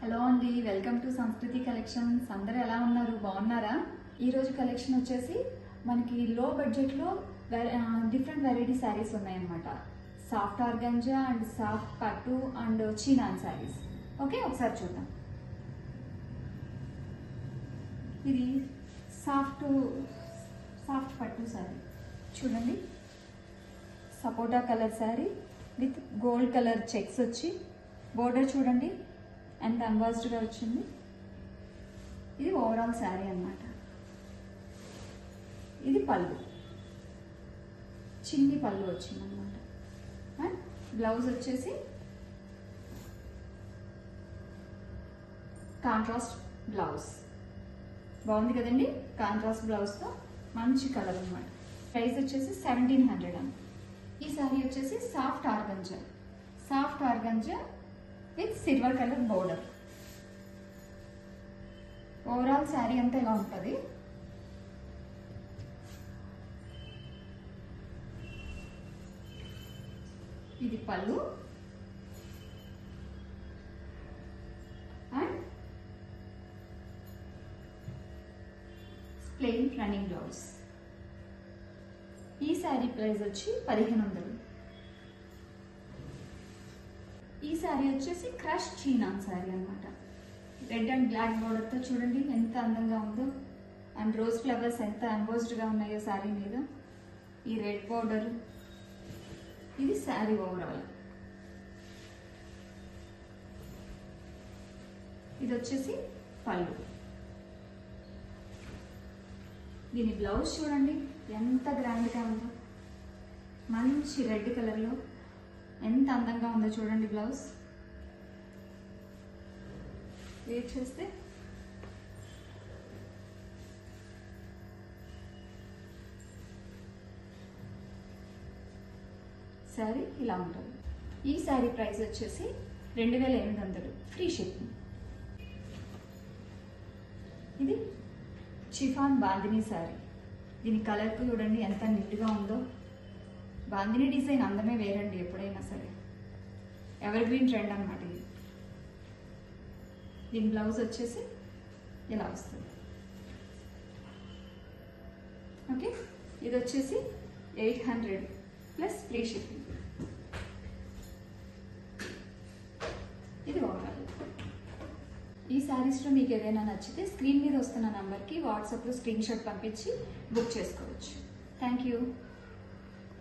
Hello అండి, welcome to సంస్కృతి collections. అందరూ ఎలా ఉన్నారు? బాగున్నారా? ఈరోజు కలెక్షన్ వచ్చేసి మనకి లో బడ్జెట్లో డిఫరెంట్ వెరైటీ శారీస్ ఉన్నాయన్నమాట. సాఫ్ట్ ఆర్గంజా అండ్ సాఫ్ట్ పట్టు అండ్ చీనాన్ శారీస్. ఓకే, ఒకసారి చూద్దాం. ఇది సాఫ్ట్ పట్టు శారీ చూడండి. Sapota colour sari with gold colour checks వచ్చి బోర్డర్ చూడండి ఎంత ఎంబాస్డ్గా వచ్చింది. ఇది ఓవరాల్ శారీ అన్నమాట. ఇది పళ్ళు, చిన్ని పళ్ళు వచ్చింది అన్నమాట. అండ్ బ్లౌజ్ వచ్చేసి కాంట్రాస్ట్ బ్లౌజ్. బాగుంది కదండి, కాంట్రాస్ట్ బ్లౌజ్తో మంచి కలర్ అన్నమాట. ప్రైస్ వచ్చేసి 1700 అన్న. ఈ శారీ వచ్చేసి soft organza with silver colour border. Overall sari అంతా ఇలా ఉంటుంది. ఇది పళ్ళు అండ్ ప్లెయిన్ రన్నింగ్ బ్లౌజ్. ఈ శారీ ప్రైస్ వచ్చి 1500. ఈ శారీ వచ్చేసి క్రష్ చీనాన్ శారీ అన్నమాట. రెడ్ అండ్ బ్లాక్ బోర్డర్తో చూడండి ఎంత అందంగా ఉందో. అండ్ రోజ్ ఫ్లవర్స్ ఎంత ఎంబోస్డ్గా ఉన్నాయో శారీ మీద. ఈ రెడ్ బోర్డర్, ఇది శారీ ఓవరాల్. ఇది వచ్చేసి పళ్ళు. దీని బ్లౌజ్ చూడండి ఎంత గ్రాండ్గా ఉందో. మంచి రెడ్ కలర్లో ఎంత అందంగా ఉందో చూడండి బ్లౌజ్. వేర్ చేస్తే శారీ ఇలా ఉంటుంది. ఈ శారీ ప్రైస్ వచ్చేసి 2800, ఫ్రీ షిప్పింగ్. ఇది చిఫాన్ బాందిని శారీ. దీని కలర్కు చూడండి ఎంత నీట్గా ఉందో. బాందిని డిజైన్ అందమే వేరండి ఎప్పుడైనా సరే. ఎవర్ గ్రీన్ ట్రెండ్ అన్నమాట ఇది. దీని బ్లౌజ్ వచ్చేసి ఇలా వస్తుంది. ఓకే, ఇది వచ్చేసి 800 ప్లస్ ఫ్రీ షిప్పింగ్. ఇది ఓవరాల్. ఈ శారీస్లో మీకు ఏదైనా నచ్చితే స్క్రీన్ మీద వస్తున్న నంబర్కి వాట్సాప్లో స్క్రీన్ షాట్ పంపించి బుక్ చేసుకోవచ్చు. Thank you.